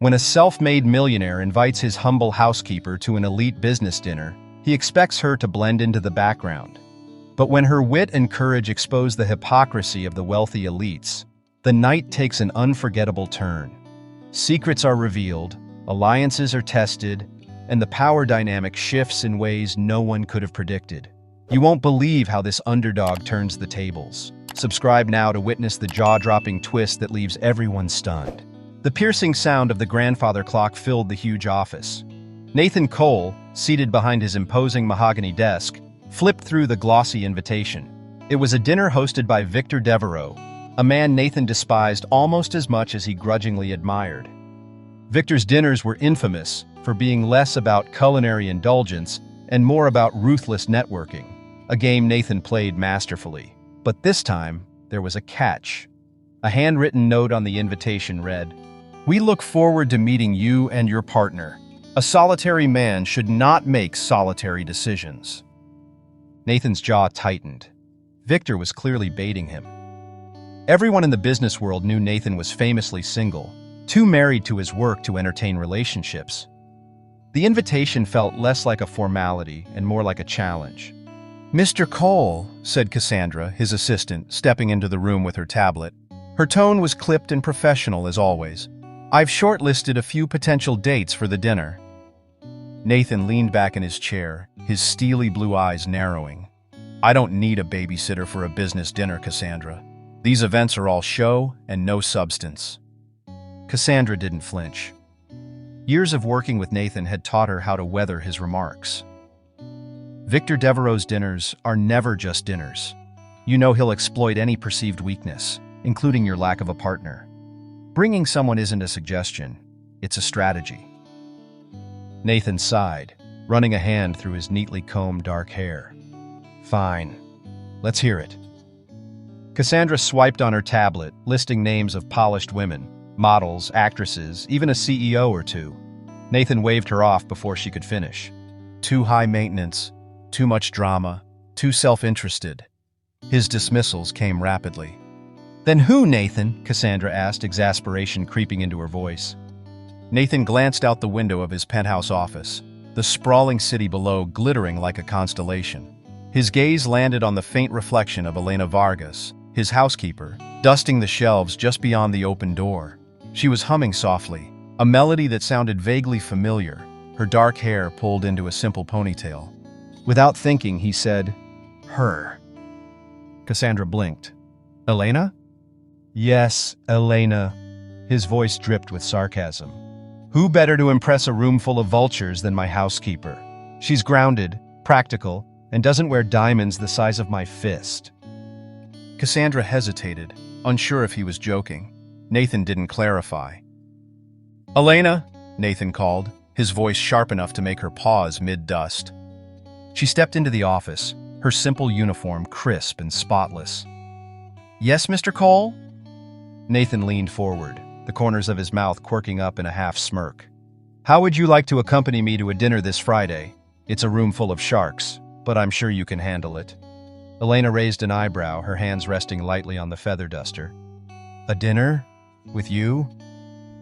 When a self-made millionaire invites his humble housekeeper to an elite business dinner, he expects her to blend into the background. But when her wit and courage expose the hypocrisy of the wealthy elites, the night takes an unforgettable turn. Secrets are revealed, alliances are tested, and the power dynamic shifts in ways no one could have predicted. You won't believe how this underdog turns the tables. Subscribe now to witness the jaw-dropping twist that leaves everyone stunned. The piercing sound of the grandfather clock filled the huge office. Nathan Cole, seated behind his imposing mahogany desk, flipped through the glossy invitation. It was a dinner hosted by Victor Devereaux, a man Nathan despised almost as much as he grudgingly admired. Victor's dinners were infamous for being less about culinary indulgence and more about ruthless networking, a game Nathan played masterfully. But this time, there was a catch. A handwritten note on the invitation read, "We look forward to meeting you and your partner. A solitary man should not make solitary decisions." Nathan's jaw tightened. Victor was clearly baiting him. Everyone in the business world knew Nathan was famously single, too married to his work to entertain relationships. The invitation felt less like a formality and more like a challenge. "Mr. Cole," said Cassandra, his assistant, stepping into the room with her tablet. Her tone was clipped and professional as always. "I've shortlisted a few potential dates for the dinner." Nathan leaned back in his chair, his steely blue eyes narrowing. "I don't need a babysitter for a business dinner, Cassandra. These events are all show and no substance." Cassandra didn't flinch. Years of working with Nathan had taught her how to weather his remarks. Victor Devereaux's dinners are never just dinners. You know he'll exploit any perceived weakness, including your lack of a partner. Bringing someone isn't a suggestion, it's a strategy. Nathan sighed, running a hand through his neatly combed dark hair. "Fine. Let's hear it." Cassandra swiped on her tablet, listing names of polished women, models, actresses, even a CEO or two. Nathan waved her off before she could finish. Too high maintenance, too much drama, too self-interested. His dismissals came rapidly. "Then who, Nathan?" Cassandra asked, exasperation creeping into her voice. Nathan glanced out the window of his penthouse office, the sprawling city below glittering like a constellation. His gaze landed on the faint reflection of Elena Vargas, his housekeeper, dusting the shelves just beyond the open door. She was humming softly, a melody that sounded vaguely familiar, her dark hair pulled into a simple ponytail. Without thinking, he said, "Her." Cassandra blinked. "Elena?" "Yes, Elena." His voice dripped with sarcasm. "Who better to impress a room full of vultures than my housekeeper? She's grounded, practical, and doesn't wear diamonds the size of my fist." Cassandra hesitated, unsure if he was joking. Nathan didn't clarify. "Elena," Nathan called, his voice sharp enough to make her pause mid-dust. She stepped into the office, her simple uniform crisp and spotless. "Yes, Mr. Cole?" Nathan leaned forward, the corners of his mouth quirking up in a half-smirk. "How would you like to accompany me to a dinner this Friday? It's a room full of sharks, but I'm sure you can handle it." Elena raised an eyebrow, her hands resting lightly on the feather duster. "A dinner? With you?"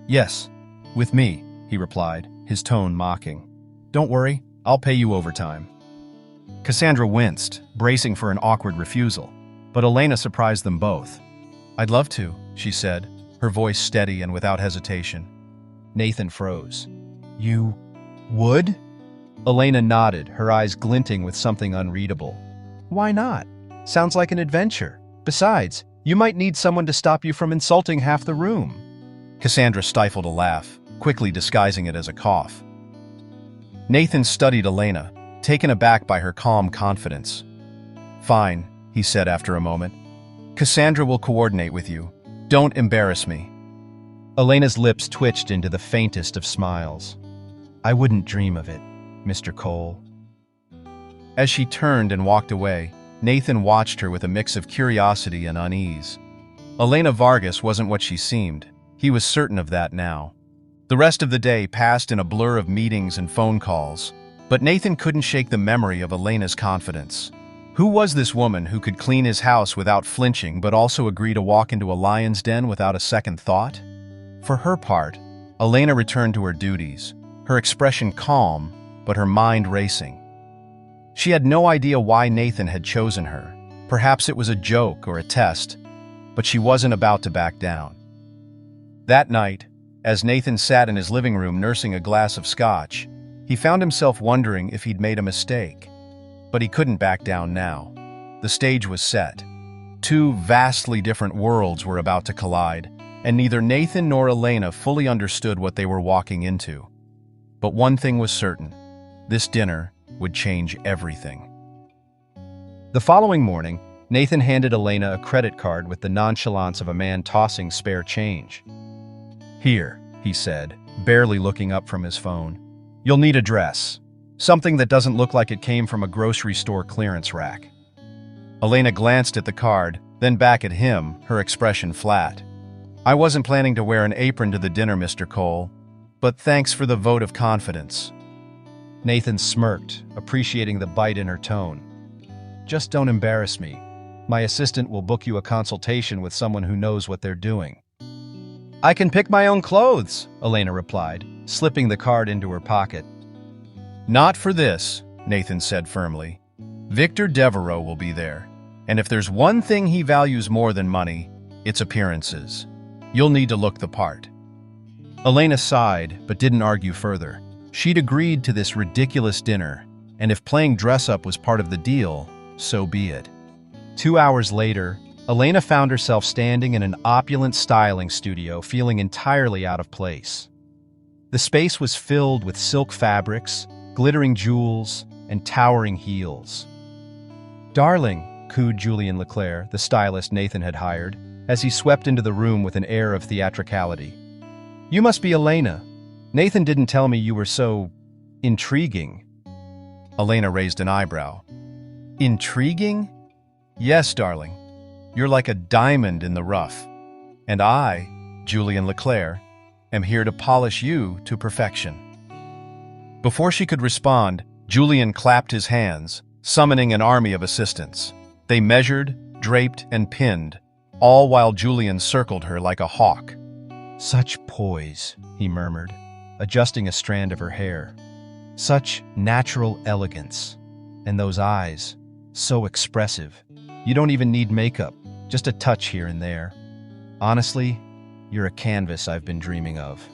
"Yes, with me," he replied, his tone mocking. "Don't worry, I'll pay you overtime." Cassandra winced, bracing for an awkward refusal, but Elena surprised them both. "I'd love to," she said, her voice steady and without hesitation. Nathan froze. "You would?" Elena nodded, her eyes glinting with something unreadable. "Why not? Sounds like an adventure. Besides, you might need someone to stop you from insulting half the room." Cassandra stifled a laugh, quickly disguising it as a cough. Nathan studied Elena, taken aback by her calm confidence. "Fine," he said after a moment. "Cassandra will coordinate with you. Don't embarrass me." Elena's lips twitched into the faintest of smiles. "I wouldn't dream of it, Mr. Cole." As she turned and walked away, Nathan watched her with a mix of curiosity and unease. Elena Vargas wasn't what she seemed. He was certain of that now. The rest of the day passed in a blur of meetings and phone calls, but Nathan couldn't shake the memory of Elena's confidence. Who was this woman who could clean his house without flinching but also agree to walk into a lion's den without a second thought? For her part, Elena returned to her duties, her expression calm, but her mind racing. She had no idea why Nathan had chosen her. Perhaps it was a joke or a test, but she wasn't about to back down. That night, as Nathan sat in his living room nursing a glass of scotch, he found himself wondering if he'd made a mistake. But he couldn't back down now. The stage was set. Two vastly different worlds were about to collide, and neither Nathan nor Elena fully understood what they were walking into. But one thing was certain: this dinner would change everything. The following morning, Nathan handed Elena a credit card with the nonchalance of a man tossing spare change. "Here," he said, barely looking up from his phone. "You'll need a dress. Something that doesn't look like it came from a grocery store clearance rack." Elena glanced at the card, then back at him, her expression flat. "I wasn't planning to wear an apron to the dinner, Mr. Cole, but thanks for the vote of confidence." Nathan smirked, appreciating the bite in her tone. "Just don't embarrass me. My assistant will book you a consultation with someone who knows what they're doing." "I can pick my own clothes," Elena replied, slipping the card into her pocket. "Not for this," Nathan said firmly. "Victor Devereaux will be there, and if there's one thing he values more than money, it's appearances. You'll need to look the part." Elena sighed, but didn't argue further. She'd agreed to this ridiculous dinner, and if playing dress-up was part of the deal, so be it. 2 hours later, Elena found herself standing in an opulent styling studio, feeling entirely out of place. The space was filled with silk fabrics, glittering jewels, and towering heels. "Darling," cooed Julien Leclerc, the stylist Nathan had hired, as he swept into the room with an air of theatricality. "You must be Elena. Nathan didn't tell me you were so intriguing." Elena raised an eyebrow. "Intriguing?" "Yes, darling. You're like a diamond in the rough. And I, Julien Leclerc, am here to polish you to perfection." Before she could respond, Julien clapped his hands, summoning an army of assistants. They measured, draped, and pinned, all while Julien circled her like a hawk. "Such poise," he murmured, adjusting a strand of her hair. "Such natural elegance. And those eyes, so expressive. You don't even need makeup, just a touch here and there. Honestly, you're a canvas I've been dreaming of."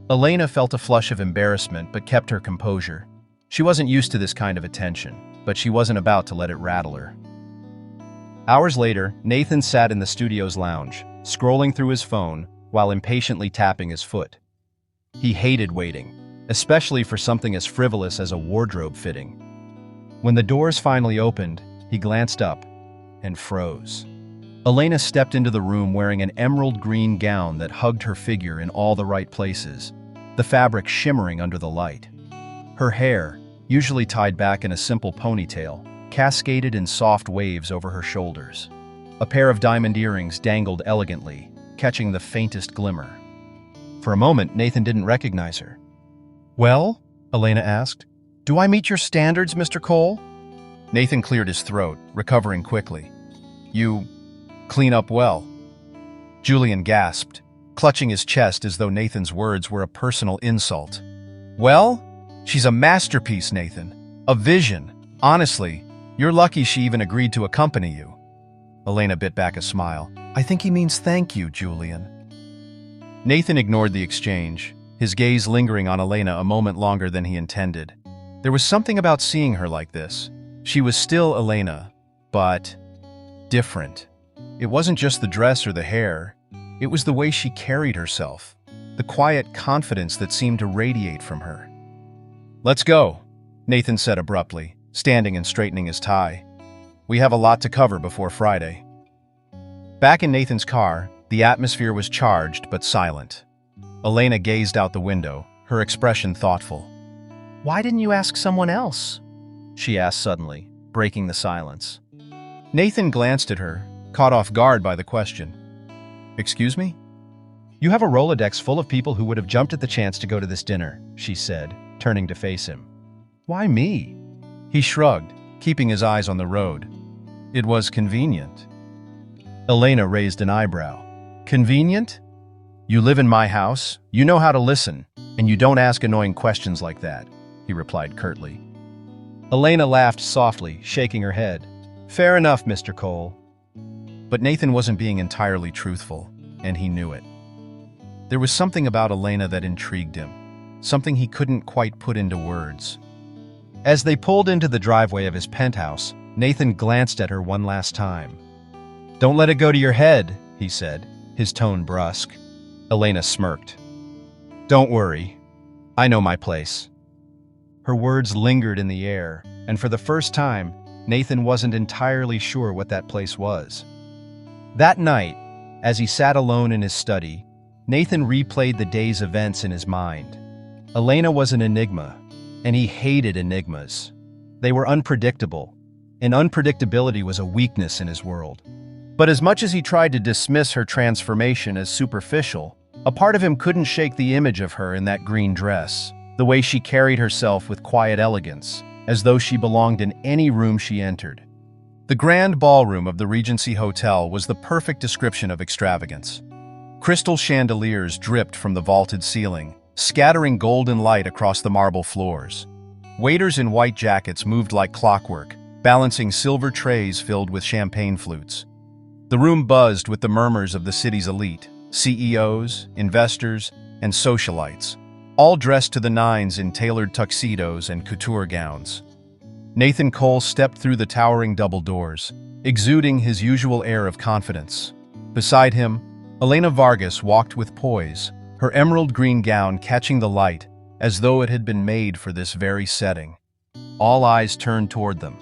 Elena felt a flush of embarrassment but kept her composure. She wasn't used to this kind of attention, but she wasn't about to let it rattle her. Hours later, Nathan sat in the studio's lounge, scrolling through his phone while impatiently tapping his foot. He hated waiting, especially for something as frivolous as a wardrobe fitting. When the doors finally opened, he glanced up and froze. Elena stepped into the room wearing an emerald green gown that hugged her figure in all the right places, the fabric shimmering under the light. Her hair, usually tied back in a simple ponytail, cascaded in soft waves over her shoulders. A pair of diamond earrings dangled elegantly, catching the faintest glimmer. For a moment, Nathan didn't recognize her. "Well?" Elena asked. "Do I meet your standards, Mr. Cole?" Nathan cleared his throat, recovering quickly. "You clean up well." Julien gasped, clutching his chest as though Nathan's words were a personal insult. "Well? She's a masterpiece, Nathan. A vision. Honestly, you're lucky she even agreed to accompany you." Elena bit back a smile. "I think he means thank you, Julien." Nathan ignored the exchange, his gaze lingering on Elena a moment longer than he intended. There was something about seeing her like this. She was still Elena, but different. It wasn't just the dress or the hair. It was the way she carried herself, the quiet confidence that seemed to radiate from her. "Let's go," Nathan said abruptly, standing and straightening his tie. "We have a lot to cover before Friday." Back in Nathan's car, the atmosphere was charged but silent. Elena gazed out the window, her expression thoughtful. "Why didn't you ask someone else?" she asked suddenly, breaking the silence. Nathan glanced at her, caught off guard by the question. "Excuse me?" "You have a Rolodex full of people who would have jumped at the chance to go to this dinner," she said, turning to face him. "Why me?" He shrugged, keeping his eyes on the road. "It was convenient." Elena raised an eyebrow. "Convenient? You live in my house, you know how to listen, and you don't ask annoying questions like that, he replied curtly. Elena laughed softly, shaking her head. Fair enough, Mr. Cole. But Nathan wasn't being entirely truthful, and he knew it. There was something about Elena that intrigued him, something he couldn't quite put into words. As they pulled into the driveway of his penthouse, Nathan glanced at her one last time. Don't let it go to your head, he said, his tone brusque. Elena smirked. Don't worry. I know my place. Her words lingered in the air, and for the first time, Nathan wasn't entirely sure what that place was. That night, as he sat alone in his study, Nathan replayed the day's events in his mind. Elena was an enigma, and he hated enigmas. They were unpredictable, and unpredictability was a weakness in his world. But as much as he tried to dismiss her transformation as superficial, a part of him couldn't shake the image of her in that green dress, the way she carried herself with quiet elegance, as though she belonged in any room she entered. The grand ballroom of the Regency Hotel was the perfect description of extravagance. Crystal chandeliers dripped from the vaulted ceiling, scattering golden light across the marble floors. Waiters in white jackets moved like clockwork, balancing silver trays filled with champagne flutes. The room buzzed with the murmurs of the city's elite, CEOs, investors, and socialites, all dressed to the nines in tailored tuxedos and couture gowns. Nathan Cole stepped through the towering double doors, exuding his usual air of confidence. Beside him, Elena Vargas walked with poise, her emerald green gown catching the light as though it had been made for this very setting. All eyes turned toward them.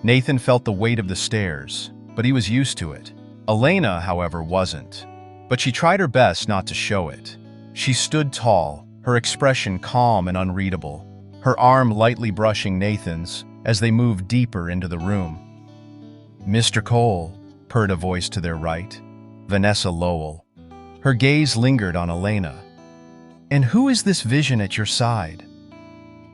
Nathan felt the weight of the stairs, but he was used to it. Elena, however, wasn't. But she tried her best not to show it. She stood tall, her expression calm and unreadable, her arm lightly brushing Nathan's as they moved deeper into the room. Mr. Cole, purred a voice to their right, Vanessa Lowell. Her gaze lingered on Elena. And who is this vision at your side?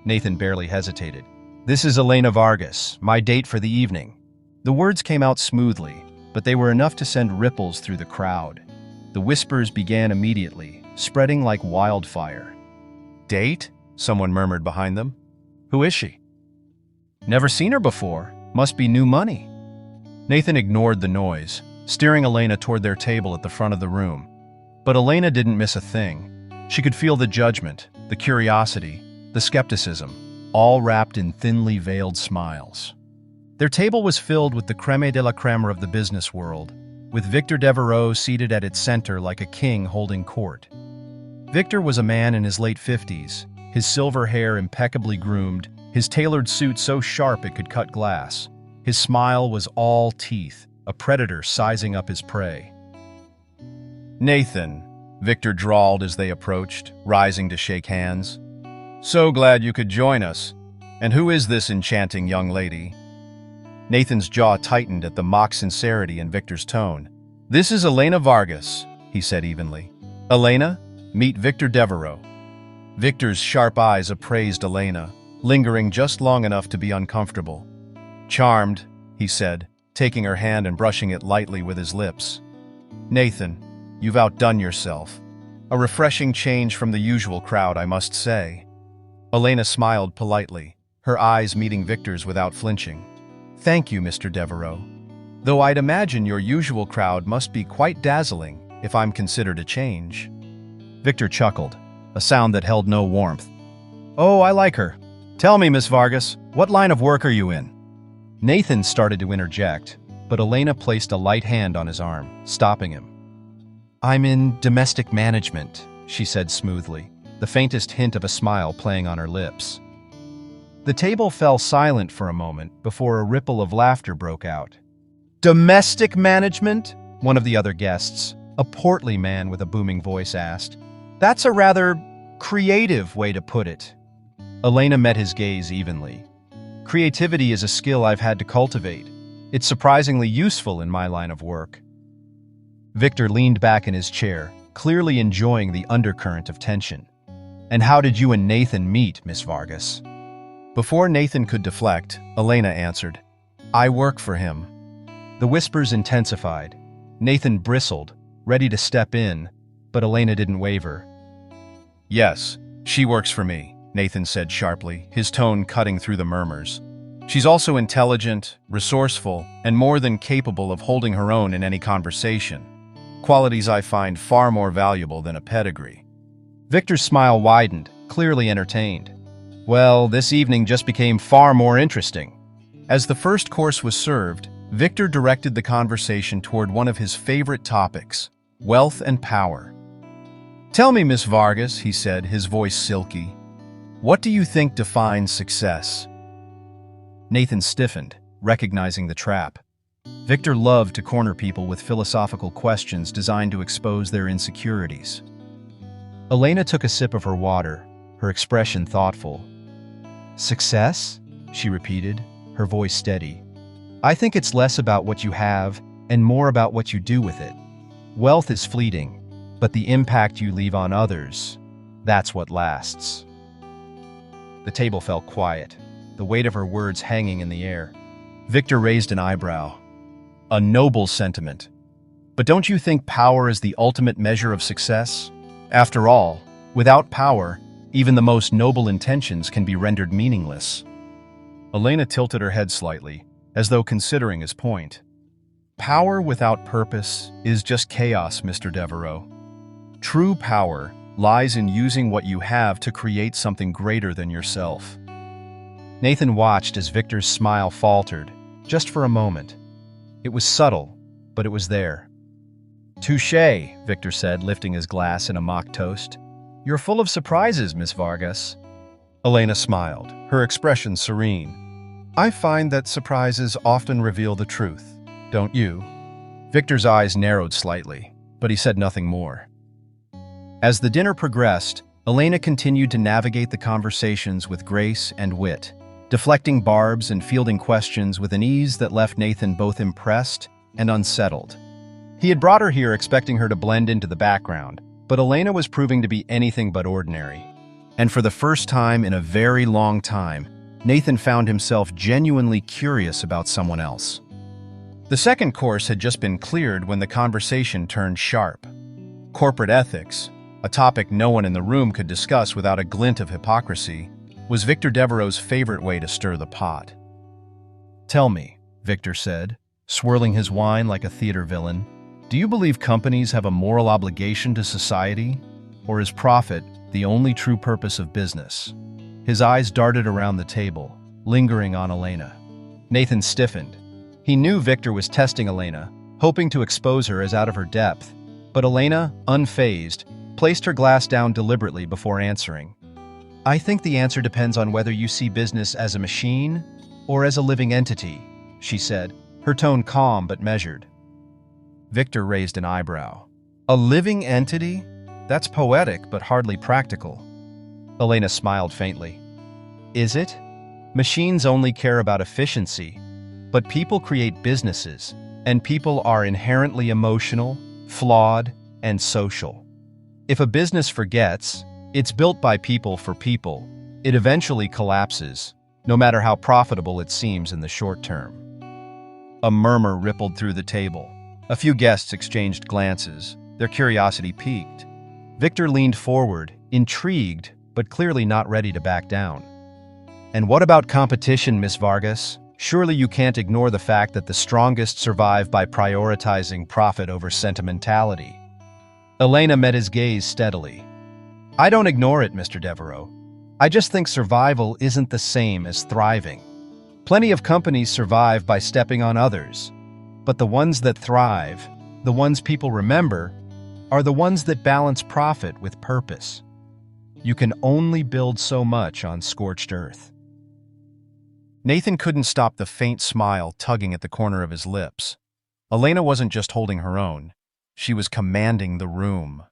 Nathan barely hesitated. This is Elena Vargas, my date for the evening. The words came out smoothly, but they were enough to send ripples through the crowd. The whispers began immediately, spreading like wildfire. Date? Someone murmured behind them. Who is she? Never seen her before. Must be new money. Nathan ignored the noise, steering Elena toward their table at the front of the room. But Elena didn't miss a thing. She could feel the judgment, the curiosity, the skepticism, all wrapped in thinly veiled smiles. Their table was filled with the creme de la creme of the business world, with Victor Devereaux seated at its center like a king holding court. Victor was a man in his late 50s, his silver hair impeccably groomed, his tailored suit so sharp it could cut glass. His smile was all teeth, a predator sizing up his prey. Nathan, Victor drawled as they approached, rising to shake hands. So glad you could join us. And who is this enchanting young lady? Nathan's jaw tightened at the mock sincerity in Victor's tone. This is Elena Vargas, he said evenly. Elena, meet Victor Devereaux. Victor's sharp eyes appraised Elena, lingering just long enough to be uncomfortable. Charmed, he said, taking her hand and brushing it lightly with his lips. Nathan, you've outdone yourself. A refreshing change from the usual crowd, I must say. Elena smiled politely, her eyes meeting Victor's without flinching. Thank you, Mr. Devereaux. Though I'd imagine your usual crowd must be quite dazzling if I'm considered a change. Victor chuckled, a sound that held no warmth. Oh, I like her. Tell me, Miss Vargas, what line of work are you in? Nathan started to interject, but Elena placed a light hand on his arm, stopping him. I'm in domestic management, she said smoothly, the faintest hint of a smile playing on her lips. The table fell silent for a moment before a ripple of laughter broke out. Domestic management? One of the other guests, a portly man with a booming voice, asked. That's a rather creative way to put it. Elena met his gaze evenly. Creativity is a skill I've had to cultivate. It's surprisingly useful in my line of work. Victor leaned back in his chair, clearly enjoying the undercurrent of tension. And how did you and Nathan meet, Miss Vargas? Before Nathan could deflect, Elena answered, I work for him. The whispers intensified. Nathan bristled, ready to step in, but Elena didn't waver. "Yes, she works for me," Nathan said sharply, his tone cutting through the murmurs. "She's also intelligent, resourceful, and more than capable of holding her own in any conversation. Qualities I find far more valuable than a pedigree." Victor's smile widened, clearly entertained. Well, this evening just became far more interesting. As the first course was served, Victor directed the conversation toward one of his favorite topics, wealth and power. "Tell me, Miss Vargas," he said, his voice silky, "what do you think defines success?" Nathan stiffened, recognizing the trap. Victor loved to corner people with philosophical questions designed to expose their insecurities. Elena took a sip of her water, her expression thoughtful. "Success?" she repeated, her voice steady. "I think it's less about what you have and more about what you do with it. Wealth is fleeting, but the impact you leave on others, that's what lasts." The table fell quiet, the weight of her words hanging in the air. Victor raised an eyebrow. "A noble sentiment. But don't you think power is the ultimate measure of success? After all, without power, even the most noble intentions can be rendered meaningless." Elena tilted her head slightly, as though considering his point. "Power without purpose is just chaos, Mr. Devereaux. True power lies in using what you have to create something greater than yourself." Nathan watched as Victor's smile faltered, just for a moment. It was subtle, but it was there. "Touché," Victor said, lifting his glass in a mock toast. "You're full of surprises, Miss Vargas." Elena smiled, her expression serene. "I find that surprises often reveal the truth, don't you?" Victor's eyes narrowed slightly, but he said nothing more. As the dinner progressed, Elena continued to navigate the conversations with grace and wit, deflecting barbs and fielding questions with an ease that left Nathan both impressed and unsettled. He had brought her here expecting her to blend into the background, but Elena was proving to be anything but ordinary. And for the first time in a very long time, Nathan found himself genuinely curious about someone else. The second course had just been cleared when the conversation turned sharp. Corporate ethics, a topic no one in the room could discuss without a glint of hypocrisy, was Victor Devereaux's favorite way to stir the pot. "Tell me," Victor said, swirling his wine like a theater villain, "do you believe companies have a moral obligation to society, or is profit the only true purpose of business?" His eyes darted around the table, lingering on Elena. Nathan stiffened. He knew Victor was testing Elena, hoping to expose her as out of her depth, but Elena, unfazed, placed her glass down deliberately before answering. "I think the answer depends on whether you see business as a machine or as a living entity," she said, her tone calm but measured. Victor raised an eyebrow. "A living entity? That's poetic but hardly practical." Elena smiled faintly. "Is it? Machines only care about efficiency, but people create businesses, and people are inherently emotional, flawed, and social. If a business forgets, it's built by people for people, it eventually collapses, no matter how profitable it seems in the short term." A murmur rippled through the table. A few guests exchanged glances, their curiosity piqued. Victor leaned forward, intrigued, but clearly not ready to back down. "And what about competition, Miss Vargas? Surely you can't ignore the fact that the strongest survive by prioritizing profit over sentimentality." Elena met his gaze steadily. "I don't ignore it, Mr. Devereaux. I just think survival isn't the same as thriving. Plenty of companies survive by stepping on others, but the ones that thrive, the ones people remember, are the ones that balance profit with purpose. You can only build so much on scorched earth." Nathan couldn't stop the faint smile tugging at the corner of his lips. Elena wasn't just holding her own. She was commanding the room.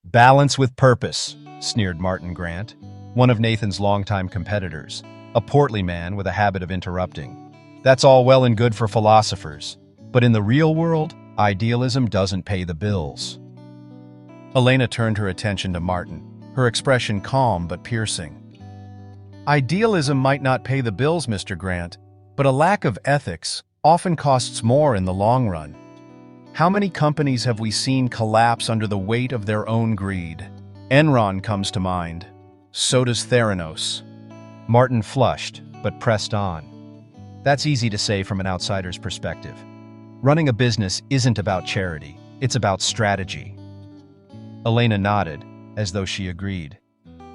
"Balance with purpose," sneered Martin Grant, one of Nathan's longtime competitors, a portly man with a habit of interrupting. "That's all well and good for philosophers, but in the real world, idealism doesn't pay the bills." Elena turned her attention to Martin, her expression calm but piercing. "Idealism might not pay the bills, Mr. Grant, but a lack of ethics often costs more in the long run. How many companies have we seen collapse under the weight of their own greed? Enron comes to mind. So does Theranos. Martin flushed, but pressed on. That's easy to say from an outsider's perspective. Running a business isn't about charity, it's about strategy. Elena nodded, as though she agreed.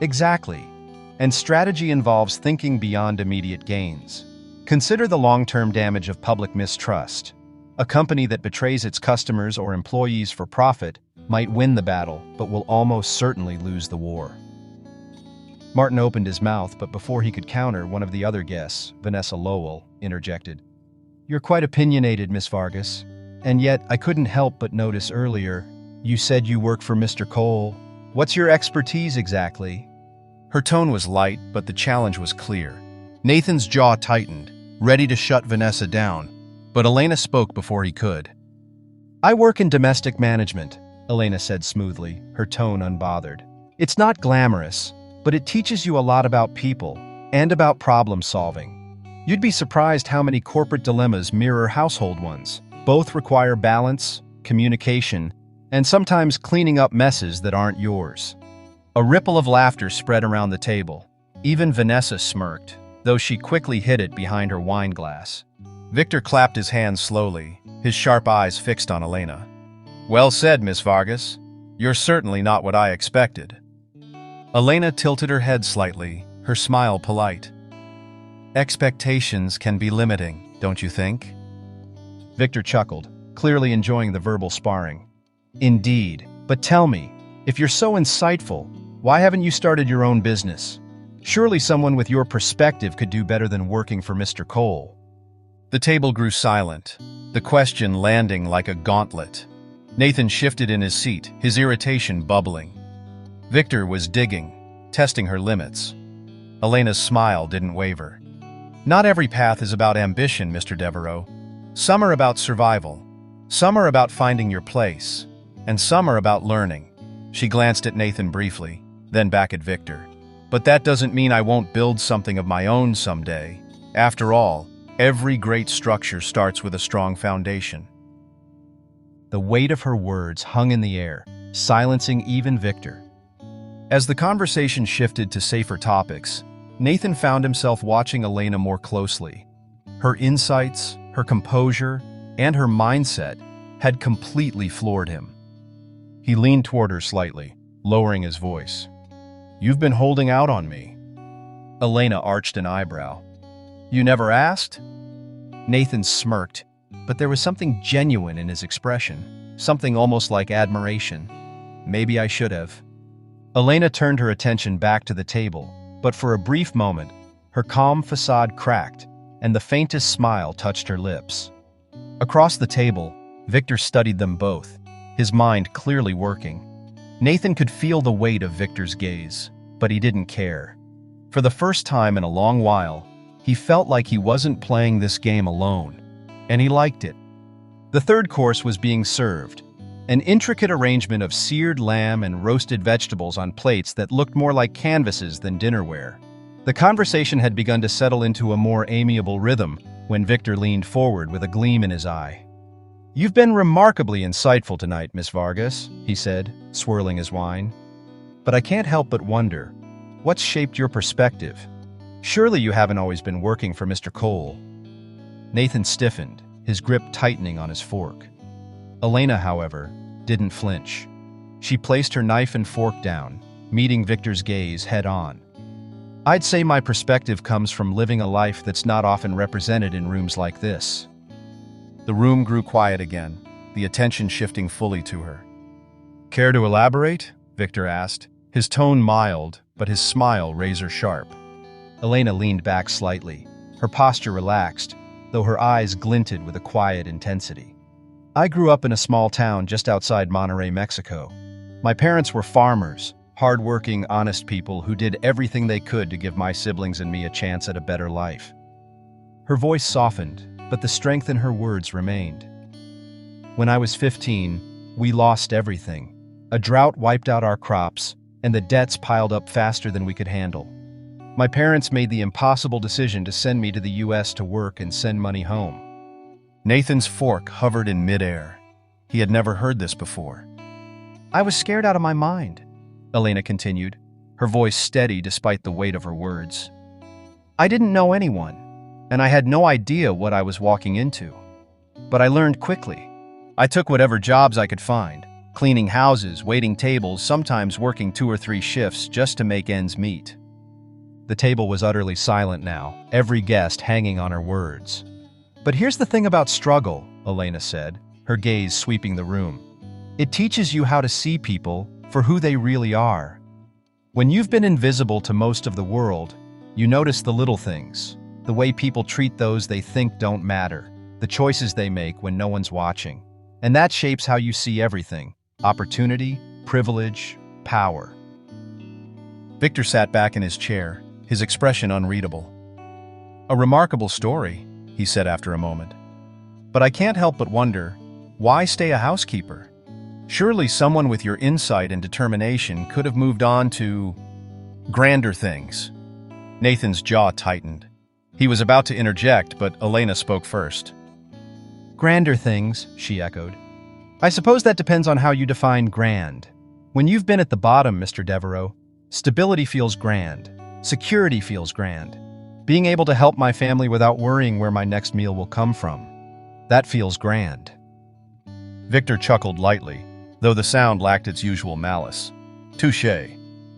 Exactly. And strategy involves thinking beyond immediate gains. Consider the long-term damage of public mistrust. A company that betrays its customers or employees for profit might win the battle, but will almost certainly lose the war. Martin opened his mouth, but before he could counter, one of the other guests, Vanessa Lowell, interjected. You're quite opinionated, Miss Vargas. And yet, I couldn't help but notice earlier, you said you work for Mr. Cole. What's your expertise exactly? Her tone was light, but the challenge was clear. Nathan's jaw tightened, ready to shut Vanessa down, but Elena spoke before he could. I work in domestic management, Elena said smoothly, her tone unbothered. It's not glamorous, but it teaches you a lot about people and about problem solving. You'd be surprised how many corporate dilemmas mirror household ones. Both require balance, communication, and sometimes cleaning up messes that aren't yours. A ripple of laughter spread around the table. Even Vanessa smirked, though she quickly hid it behind her wine glass. Victor clapped his hands slowly, his sharp eyes fixed on Elena. Well said, Miss Vargas. You're certainly not what I expected. Elena tilted her head slightly, her smile polite. Expectations can be limiting, don't you think? Victor chuckled, clearly enjoying the verbal sparring. Indeed, but tell me, if you're so insightful, why haven't you started your own business? Surely someone with your perspective could do better than working for Mr. Cole. The table grew silent, the question landing like a gauntlet. Nathan shifted in his seat, his irritation bubbling. Victor was digging, testing her limits. Elena's smile didn't waver. Not every path is about ambition, Mr. Devereaux. Some are about survival. Some are about finding your place. And some are about learning. She glanced at Nathan briefly, then back at Victor. But that doesn't mean I won't build something of my own someday. After all, every great structure starts with a strong foundation. The weight of her words hung in the air, silencing even Victor. As the conversation shifted to safer topics, Nathan found himself watching Elena more closely. Her insights, her composure, and her mindset had completely floored him. He leaned toward her slightly, lowering his voice. You've been holding out on me. Elena arched an eyebrow. You never asked? Nathan smirked, but there was something genuine in his expression, something almost like admiration. Maybe I should have. Elena turned her attention back to the table, but for a brief moment, her calm facade cracked, and the faintest smile touched her lips. Across the table, Victor studied them both, his mind clearly working. Nathan could feel the weight of Victor's gaze, but he didn't care. For the first time in a long while, he felt like he wasn't playing this game alone, and he liked it. The third course was being served, an intricate arrangement of seared lamb and roasted vegetables on plates that looked more like canvases than dinnerware. The conversation had begun to settle into a more amiable rhythm when Victor leaned forward with a gleam in his eye. You've been remarkably insightful tonight, Miss Vargas, he said, swirling his wine. But I can't help but wonder, what's shaped your perspective? Surely you haven't always been working for Mr. Cole. Nathan stiffened, his grip tightening on his fork. Elena, however, didn't flinch. She placed her knife and fork down, meeting Victor's gaze head-on. I'd say my perspective comes from living a life that's not often represented in rooms like this. The room grew quiet again, the attention shifting fully to her. Care to elaborate? Victor asked, his tone mild, but his smile razor-sharp. Elena leaned back slightly, her posture relaxed, though her eyes glinted with a quiet intensity. I grew up in a small town just outside Monterrey, Mexico. My parents were farmers, hard-working, honest people who did everything they could to give my siblings and me a chance at a better life. Her voice softened, but the strength in her words remained. When I was 15, we lost everything. A drought wiped out our crops, and the debts piled up faster than we could handle. My parents made the impossible decision to send me to the US to work and send money home. Nathan's fork hovered in midair. He had never heard this before. "I was scared out of my mind," Elena continued, her voice steady despite the weight of her words. "I didn't know anyone, and I had no idea what I was walking into. But I learned quickly. I took whatever jobs I could find, cleaning houses, waiting tables, sometimes working 2 or 3 shifts just to make ends meet." The table was utterly silent now, every guest hanging on her words. "But here's the thing about struggle," Elena said, her gaze sweeping the room. "It teaches you how to see people for who they really are. When you've been invisible to most of the world, you notice the little things, the way people treat those they think don't matter, the choices they make when no one's watching. And that shapes how you see everything: opportunity, privilege, power." Victor sat back in his chair, his expression unreadable. "A remarkable story," he said after a moment. "But I can't help but wonder, why stay a housekeeper? Surely someone with your insight and determination could have moved on to grander things." Nathan's jaw tightened. He was about to interject, but Elena spoke first. "Grander things," she echoed. "I suppose that depends on how you define grand. When you've been at the bottom, Mr. Devereaux, stability feels grand. Security feels grand. Being able to help my family without worrying where my next meal will come from. That feels grand." Victor chuckled lightly, though the sound lacked its usual malice. "Touché.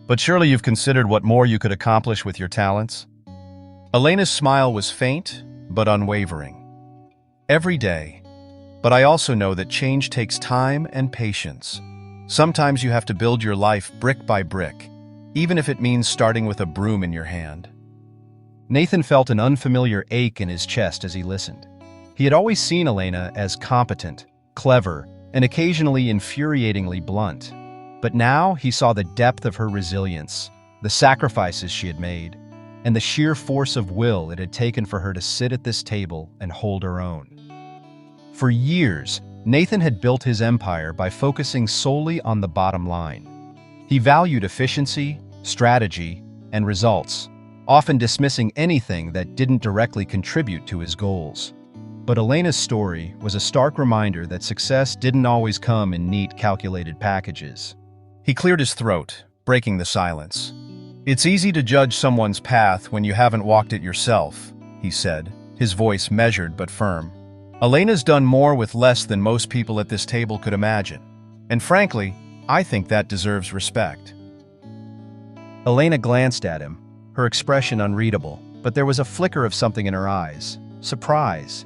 But surely you've considered what more you could accomplish with your talents?" Elena's smile was faint, but unwavering. "Every day. But I also know that change takes time and patience. Sometimes you have to build your life brick by brick, even if it means starting with a broom in your hand." Nathan felt an unfamiliar ache in his chest as he listened. He had always seen Elena as competent, clever, and occasionally infuriatingly blunt. But now he saw the depth of her resilience, the sacrifices she had made, and the sheer force of will it had taken for her to sit at this table and hold her own. For years, Nathan had built his empire by focusing solely on the bottom line. He valued efficiency, strategy, and results, often dismissing anything that didn't directly contribute to his goals. But Elena's story was a stark reminder that success didn't always come in neat, calculated packages. He cleared his throat, breaking the silence. "It's easy to judge someone's path when you haven't walked it yourself," he said, his voice measured but firm. "Elena's done more with less than most people at this table could imagine. And frankly, I think that deserves respect." Elena glanced at him, her expression unreadable, but there was a flicker of something in her eyes: surprise.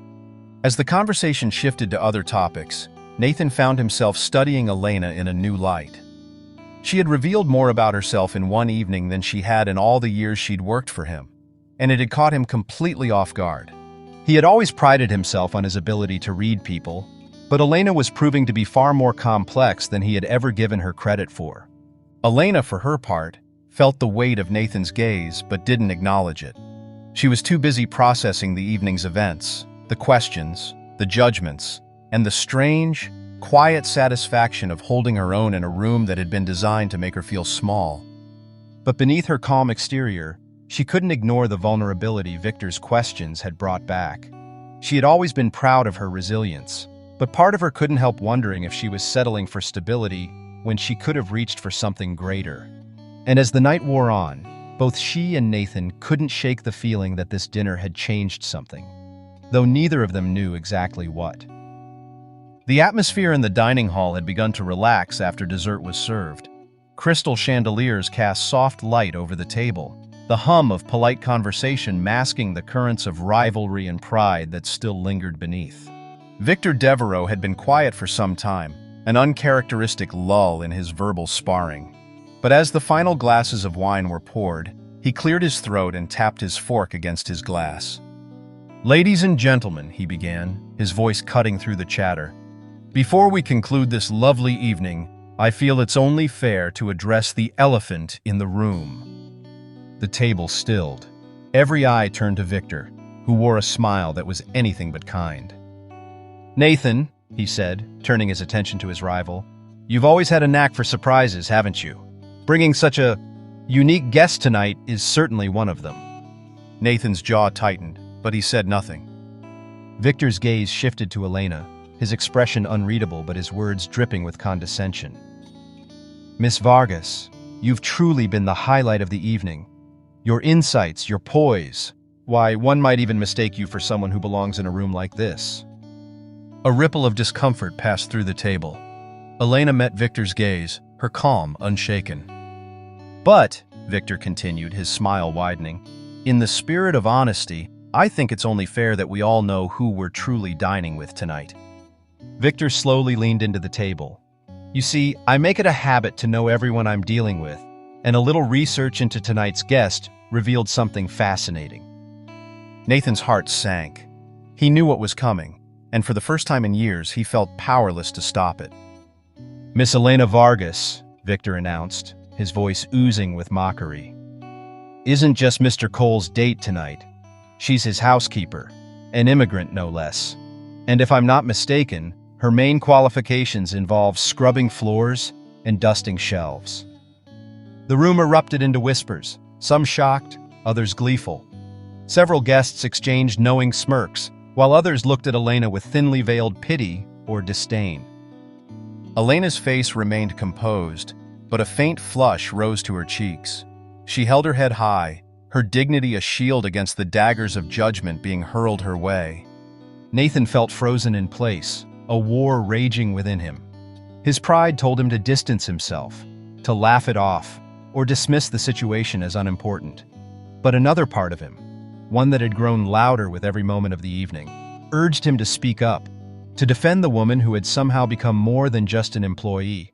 As the conversation shifted to other topics, Nathan found himself studying Elena in a new light. She had revealed more about herself in one evening than she had in all the years she'd worked for him, and it had caught him completely off guard. He had always prided himself on his ability to read people, but Elena was proving to be far more complex than he had ever given her credit for. Elena, for her part, felt the weight of Nathan's gaze but didn't acknowledge it. She was too busy processing the evening's events, the questions, the judgments, and the strange, quiet satisfaction of holding her own in a room that had been designed to make her feel small. But beneath her calm exterior, she couldn't ignore the vulnerability Victor's questions had brought back. She had always been proud of her resilience, but part of her couldn't help wondering if she was settling for stability when she could have reached for something greater. And as the night wore on, both she and Nathan couldn't shake the feeling that this dinner had changed something, though neither of them knew exactly what. The atmosphere in the dining hall had begun to relax after dessert was served. Crystal chandeliers cast soft light over the table, the hum of polite conversation masking the currents of rivalry and pride that still lingered beneath. Victor Devereaux had been quiet for some time, an uncharacteristic lull in his verbal sparring. But as the final glasses of wine were poured, he cleared his throat and tapped his fork against his glass. "Ladies and gentlemen," he began, his voice cutting through the chatter, "before we conclude this lovely evening, I feel it's only fair to address the elephant in the room." The table stilled. Every eye turned to Victor, who wore a smile that was anything but kind. "Nathan," he said, turning his attention to his rival, "you've always had a knack for surprises, haven't you? Bringing such a unique guest tonight is certainly one of them." Nathan's jaw tightened, but he said nothing. Victor's gaze shifted to Elena, his expression unreadable but his words dripping with condescension. "Miss Vargas, you've truly been the highlight of the evening. Your insights, your poise. Why, one might even mistake you for someone who belongs in a room like this." A ripple of discomfort passed through the table. Elena met Victor's gaze, her calm unshaken. "But," Victor continued, his smile widening, "in the spirit of honesty, I think it's only fair that we all know who we're truly dining with tonight." Victor slowly leaned into the table. "You see, I make it a habit to know everyone I'm dealing with, and a little research into tonight's guest revealed something fascinating." Nathan's heart sank. He knew what was coming, and for the first time in years, he felt powerless to stop it. "Miss Elena Vargas," Victor announced, his voice oozing with mockery, "isn't just Mr. Cole's date tonight. She's his housekeeper, an immigrant no less. And if I'm not mistaken, her main qualifications involve scrubbing floors and dusting shelves." The room erupted into whispers, some shocked, others gleeful. Several guests exchanged knowing smirks, while others looked at Elena with thinly veiled pity or disdain. Elena's face remained composed, but a faint flush rose to her cheeks. She held her head high, her dignity a shield against the daggers of judgment being hurled her way. Nathan felt frozen in place, a war raging within him. His pride told him to distance himself, to laugh it off, or dismiss the situation as unimportant. But another part of him, one that had grown louder with every moment of the evening, urged him to speak up, to defend the woman who had somehow become more than just an employee.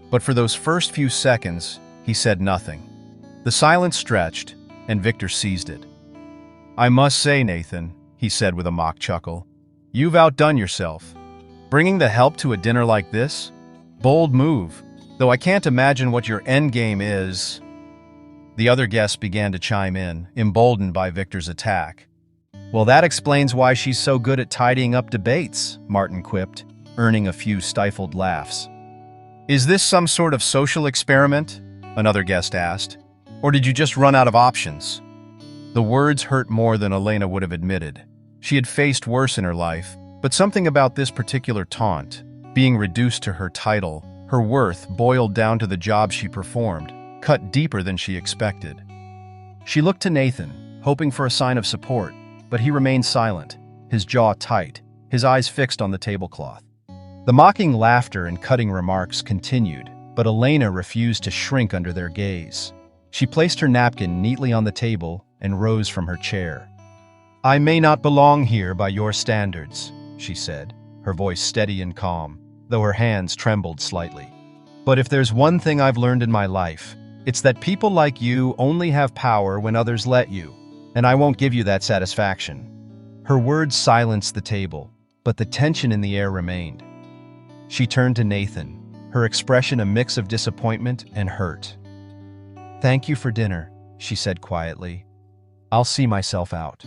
But for those first few seconds, he said nothing. The silence stretched, and Victor seized it. "I must say, Nathan," he said with a mock chuckle, "you've outdone yourself. Bringing the help to a dinner like this? Bold move, though I can't imagine what your endgame is." The other guests began to chime in, emboldened by Victor's attack. "Well, that explains why she's so good at tidying up debates," Martin quipped, earning a few stifled laughs. "Is this some sort of social experiment?" another guest asked. "Or did you just run out of options?" The words hurt more than Elena would have admitted. She had faced worse in her life, but something about this particular taunt, being reduced to her title, her worth boiled down to the job she performed, cut deeper than she expected. She looked to Nathan, hoping for a sign of support, but he remained silent, his jaw tight, his eyes fixed on the tablecloth. The mocking laughter and cutting remarks continued, but Elena refused to shrink under their gaze. She placed her napkin neatly on the table and rose from her chair. "I may not belong here by your standards," she said, her voice steady and calm, though her hands trembled slightly. "But if there's one thing I've learned in my life, it's that people like you only have power when others let you, and I won't give you that satisfaction." Her words silenced the table, but the tension in the air remained. She turned to Nathan, her expression a mix of disappointment and hurt. "Thank you for dinner," she said quietly. "I'll see myself out."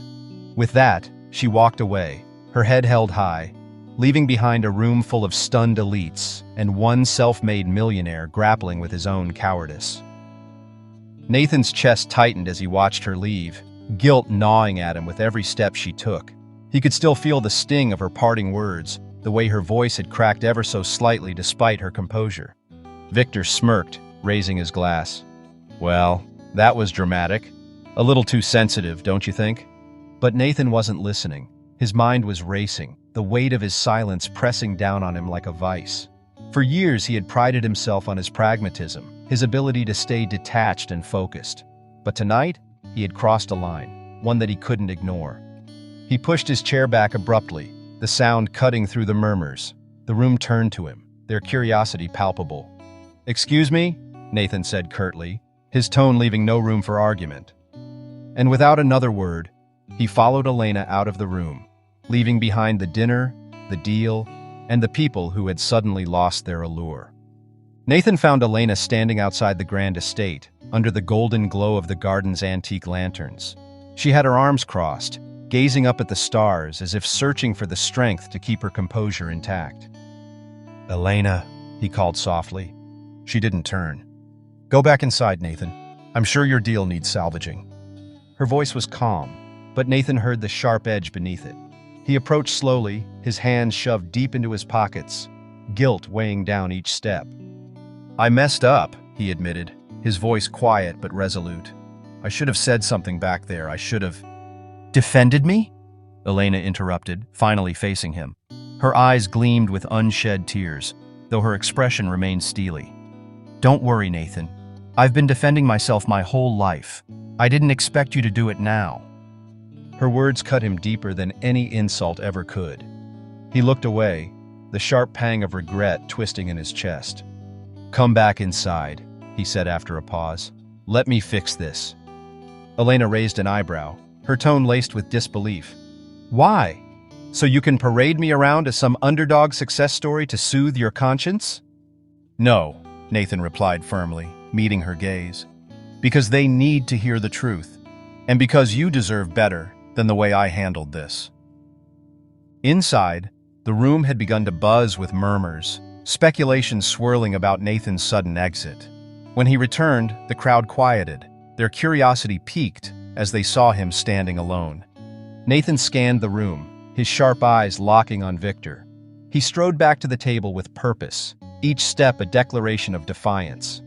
With that, she walked away, her head held high, leaving behind a room full of stunned elites and one self-made millionaire grappling with his own cowardice. Nathan's chest tightened as he watched her leave, guilt gnawing at him with every step she took. He could still feel the sting of her parting words, the way her voice had cracked ever so slightly despite her composure. Victor smirked, raising his glass. "Well, that was dramatic. A little too sensitive, don't you think?" But Nathan wasn't listening. His mind was racing, the weight of his silence pressing down on him like a vice. For years he had prided himself on his pragmatism, his ability to stay detached and focused. But tonight, he had crossed a line, one that he couldn't ignore. He pushed his chair back abruptly, the sound cutting through the murmurs. The room turned to him, their curiosity palpable. "Excuse me?" Nathan said curtly, his tone leaving no room for argument. And without another word, he followed Elena out of the room, leaving behind the dinner, the deal, and the people who had suddenly lost their allure. Nathan found Elena standing outside the grand estate, under the golden glow of the garden's antique lanterns. She had her arms crossed, gazing up at the stars as if searching for the strength to keep her composure intact. "Elena," he called softly. She didn't turn. "Go back inside, Nathan. I'm sure your deal needs salvaging." Her voice was calm, but Nathan heard the sharp edge beneath it. He approached slowly, his hands shoved deep into his pockets, guilt weighing down each step. "I messed up," he admitted, his voice quiet but resolute. "I should have said something back there. I should have—" "Defended me?" Elena interrupted, finally facing him. Her eyes gleamed with unshed tears, though her expression remained steely. "Don't worry, Nathan. I've been defending myself my whole life. I didn't expect you to do it now." Her words cut him deeper than any insult ever could. He looked away, the sharp pang of regret twisting in his chest. "Come back inside," he said after a pause. "Let me fix this." Elena raised an eyebrow, her tone laced with disbelief. "Why? So you can parade me around as some underdog success story to soothe your conscience?" "No," Nathan replied firmly, meeting her gaze. "Because they need to hear the truth, and because you deserve better than the way I handled this." Inside, the room had begun to buzz with murmurs, speculation swirling about Nathan's sudden exit. When he returned, the crowd quieted, their curiosity piqued as they saw him standing alone. Nathan scanned the room, his sharp eyes locking on Victor. He strode back to the table with purpose, each step a declaration of defiance.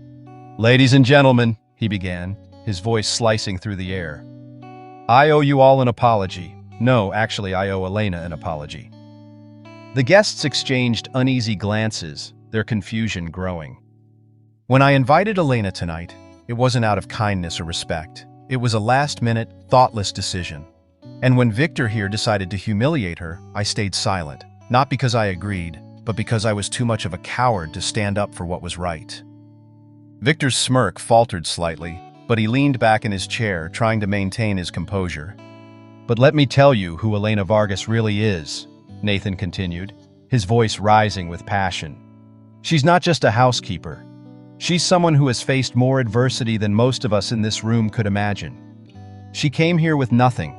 "Ladies and gentlemen," he began, his voice slicing through the air, "I owe you all an apology. No, actually, I owe Elena an apology." The guests exchanged uneasy glances, their confusion growing. "When I invited Elena tonight, it wasn't out of kindness or respect. It was a last-minute, thoughtless decision. And when Victor here decided to humiliate her, I stayed silent, not because I agreed, but because I was too much of a coward to stand up for what was right." Victor's smirk faltered slightly, but he leaned back in his chair, trying to maintain his composure. "But let me tell you who Elena Vargas really is," Nathan continued, his voice rising with passion. "She's not just a housekeeper. She's someone who has faced more adversity than most of us in this room could imagine. She came here with nothing,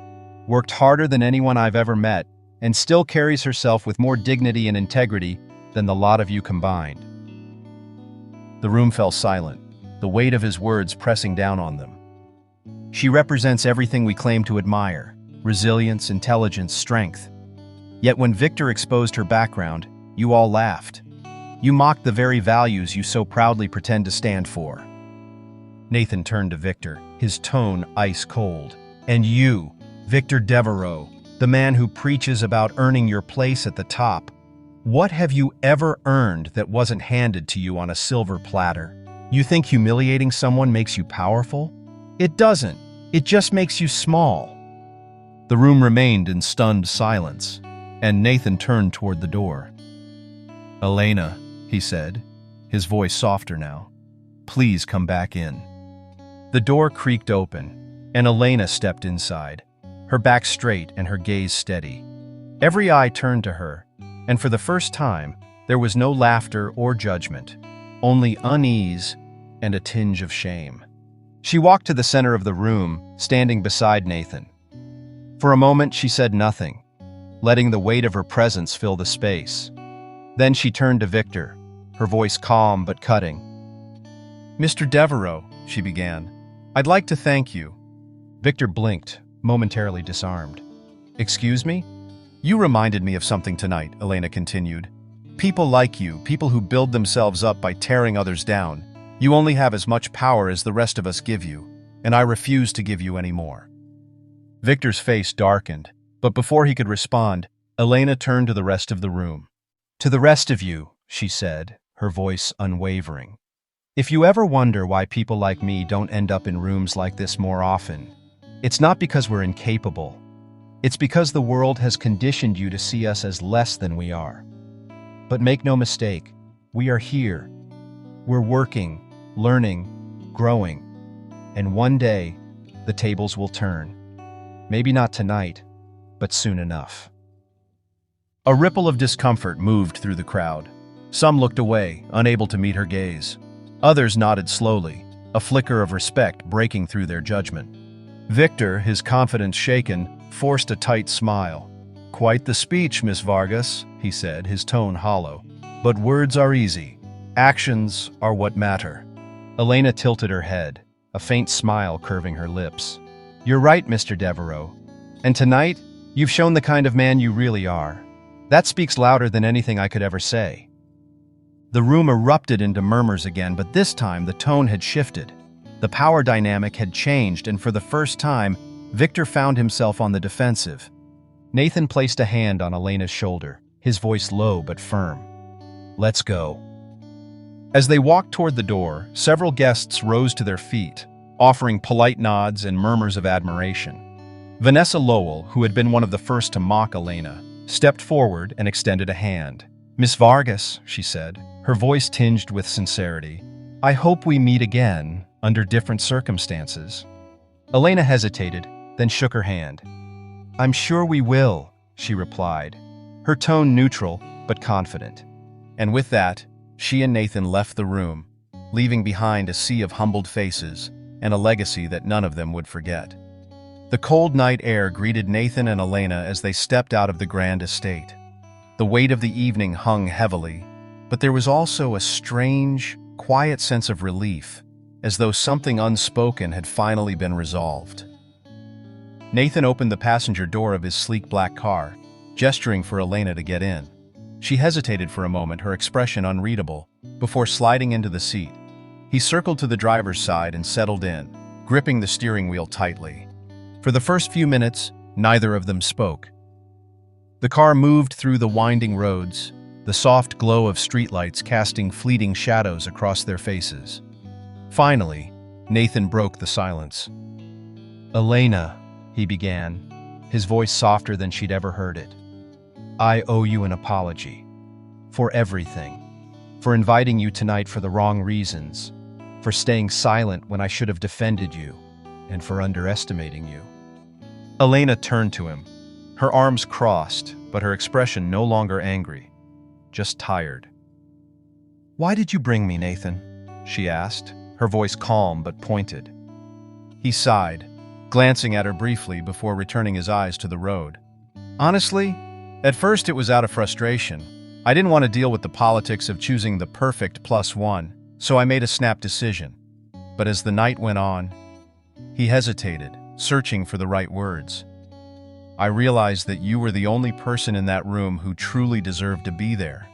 worked harder than anyone I've ever met, and still carries herself with more dignity and integrity than the lot of you combined." The room fell silent, the weight of his words pressing down on them. "She represents everything we claim to admire: resilience, intelligence, strength. Yet when Victor exposed her background, you all laughed. You mocked the very values you so proudly pretend to stand for." Nathan turned to Victor, his tone ice cold. "And you, Victor Devereaux, the man who preaches about earning your place at the top, what have you ever earned that wasn't handed to you on a silver platter? You think humiliating someone makes you powerful? It doesn't. It just makes you small." The room remained in stunned silence, and Nathan turned toward the door. "Elena," he said, his voice softer now, "please come back in." The door creaked open, and Elena stepped inside, her back straight and her gaze steady. Every eye turned to her, and for the first time, there was no laughter or judgment, only unease and a tinge of shame. She walked to the center of the room, standing beside Nathan. For a moment, she said nothing, letting the weight of her presence fill the space. Then she turned to Victor, her voice calm but cutting. "Mr. Devereaux," she began, "I'd like to thank you." Victor blinked, momentarily disarmed. "Excuse me?" "You reminded me of something tonight," Elena continued. "People like you, people who build themselves up by tearing others down, you only have as much power as the rest of us give you, and I refuse to give you any more." Victor's face darkened, but before he could respond, Elena turned to the rest of the room. "To the rest of you," she said, her voice unwavering. "If you ever wonder why people like me don't end up in rooms like this more often, it's not because we're incapable. It's because the world has conditioned you to see us as less than we are. But make no mistake, we are here. We're working, learning, growing. And one day, the tables will turn. Maybe not tonight, but soon enough." A ripple of discomfort moved through the crowd. Some looked away, unable to meet her gaze. Others nodded slowly, a flicker of respect breaking through their judgment. Victor, his confidence shaken, forced a tight smile. "Quite the speech, Miss Vargas," he said, his tone hollow. "But words are easy. Actions are what matter." Elena tilted her head, a faint smile curving her lips. "You're right, Mr. Devereaux. And tonight, You've shown the kind of man you really are. That speaks louder than anything I could ever say." The room erupted into murmurs again, but this time the tone had shifted. The power dynamic had changed, and for the first time, Victor found himself on the defensive. Nathan placed a hand on Elena's shoulder, his voice low but firm. "Let's go." As they walked toward the door, several guests rose to their feet, offering polite nods and murmurs of admiration. Vanessa Lowell, who had been one of the first to mock Elena, stepped forward and extended a hand. "Miss Vargas," she said, her voice tinged with sincerity, "I hope we meet again, under different circumstances." Elena hesitated, then shook her hand. "I'm sure we will," she replied, her tone neutral but confident. And with that, she and Nathan left the room, leaving behind a sea of humbled faces and a legacy that none of them would forget. The cold night air greeted Nathan and Elena as they stepped out of the grand estate. The weight of the evening hung heavily, but there was also a strange, quiet sense of relief, as though something unspoken had finally been resolved. Nathan opened the passenger door of his sleek black car, gesturing for Elena to get in. She hesitated for a moment, her expression unreadable, before sliding into the seat. He circled to the driver's side and settled in, gripping the steering wheel tightly. For the first few minutes, neither of them spoke. The car moved through the winding roads, the soft glow of streetlights casting fleeting shadows across their faces. Finally, Nathan broke the silence. "Elena," he began, his voice softer than she'd ever heard it. "I owe you an apology. For everything. For inviting you tonight for the wrong reasons. For staying silent when I should have defended you. And for underestimating you." Elena turned to him, her arms crossed, but her expression no longer angry, just tired. "Why did you bring me, Nathan?" she asked, her voice calm but pointed. He sighed, glancing at her briefly before returning his eyes to the road. "Honestly, at first it was out of frustration. I didn't want to deal with the politics of choosing the perfect +1, so I made a snap decision. But as the night went on," he hesitated, searching for the right words, "I realized that you were the only person in that room who truly deserved to be there."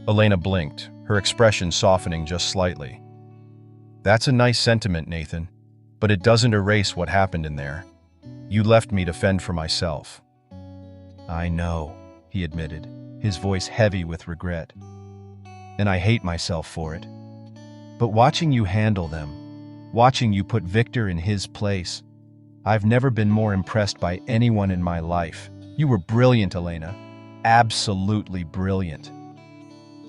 Elena blinked, her expression softening just slightly. "That's a nice sentiment, Nathan, but it doesn't erase what happened in there. You left me to fend for myself." "I know," he admitted, his voice heavy with regret. "And I hate myself for it. But watching you handle them, watching you put Victor in his place, I've never been more impressed by anyone in my life. You were brilliant, Elena. Absolutely brilliant."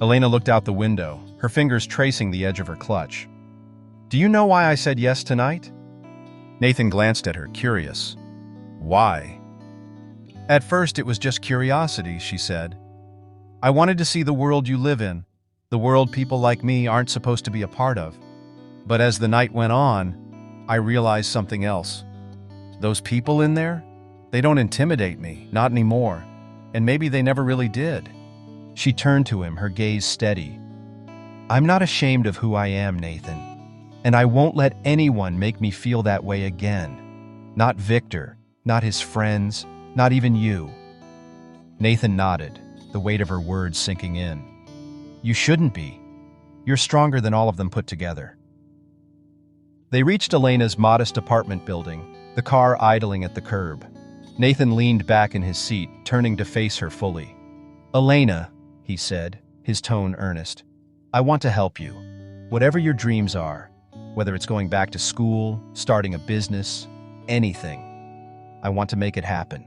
Elena looked out the window, her fingers tracing the edge of her clutch. "Do you know why I said yes tonight?" Nathan glanced at her, curious. "Why?" "At first it was just curiosity," she said. "I wanted to see the world you live in, the world people like me aren't supposed to be a part of. But as the night went on, I realized something else. Those people in there, they don't intimidate me, not anymore, and maybe they never really did." She turned to him, her gaze steady. "I'm not ashamed of who I am, Nathan, and I won't let anyone make me feel that way again. Not Victor, not his friends, not even you." Nathan nodded, the weight of her words sinking in. "You shouldn't be. You're stronger than all of them put together." They reached Elena's modest apartment building, the car idling at the curb. Nathan leaned back in his seat, turning to face her fully. "Elena," he said, his tone earnest, "I want to help you. Whatever your dreams are, whether it's going back to school, starting a business, anything, I want to make it happen.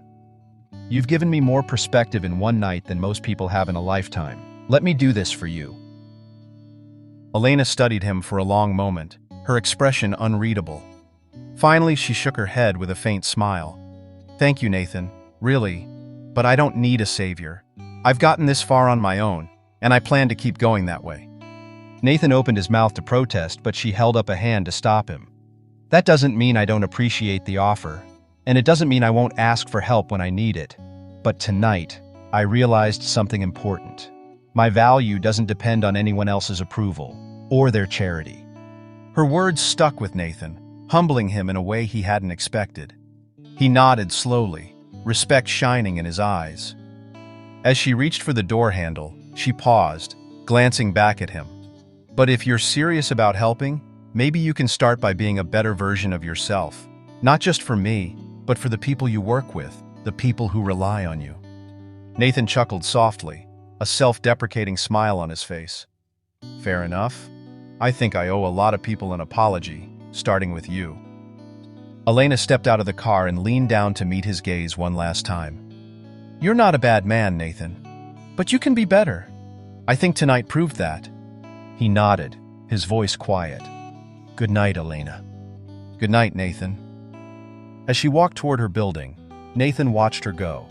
You've given me more perspective in one night than most people have in a lifetime. Let me do this for you." Elena studied him for a long moment, her expression unreadable. Finally, she shook her head with a faint smile. "Thank you, Nathan. Really. But I don't need a savior. I've gotten this far on my own, and I plan to keep going that way." Nathan opened his mouth to protest, but she held up a hand to stop him. "That doesn't mean I don't appreciate the offer, and it doesn't mean I won't ask for help when I need it. But tonight, I realized something important. My value doesn't depend on anyone else's approval, or their charity." Her words stuck with Nathan, humbling him in a way he hadn't expected. He nodded slowly, respect shining in his eyes. As she reached for the door handle, she paused, glancing back at him. But if you're serious about helping, maybe you can start by being a better version of yourself. Not just for me, but for the people you work with, the people who rely on you. Nathan chuckled softly, a self-deprecating smile on his face. Fair enough. I think I owe a lot of people an apology, starting with you. Elena stepped out of the car and leaned down to meet his gaze one last time. You're not a bad man, Nathan. But you can be better. I think tonight proved that. He nodded, his voice quiet. Good night, Elena. Good night, Nathan. As she walked toward her building, Nathan watched her go,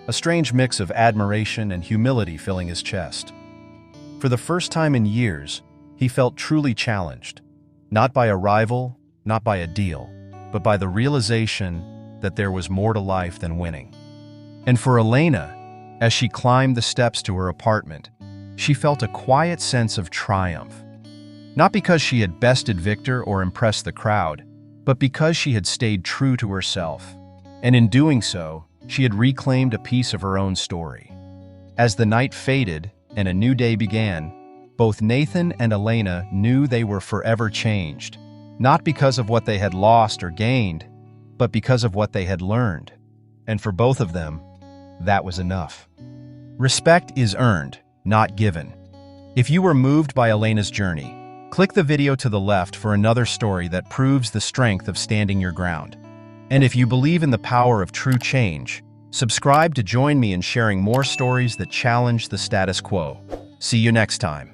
a strange mix of admiration and humility filling his chest. For the first time in years, he felt truly challenged, not by a rival, not by a deal, but by the realization that there was more to life than winning. And for Elena, as she climbed the steps to her apartment, she felt a quiet sense of triumph. Not because she had bested Victor or impressed the crowd, but because she had stayed true to herself. And in doing so, she had reclaimed a piece of her own story. As the night faded and a new day began, both Nathan and Elena knew they were forever changed, not because of what they had lost or gained, but because of what they had learned. And for both of them, that was enough. Respect is earned, not given. If you were moved by Elena's journey, click the video to the left for another story that proves the strength of standing your ground. And if you believe in the power of true change, subscribe to join me in sharing more stories that challenge the status quo. See you next time.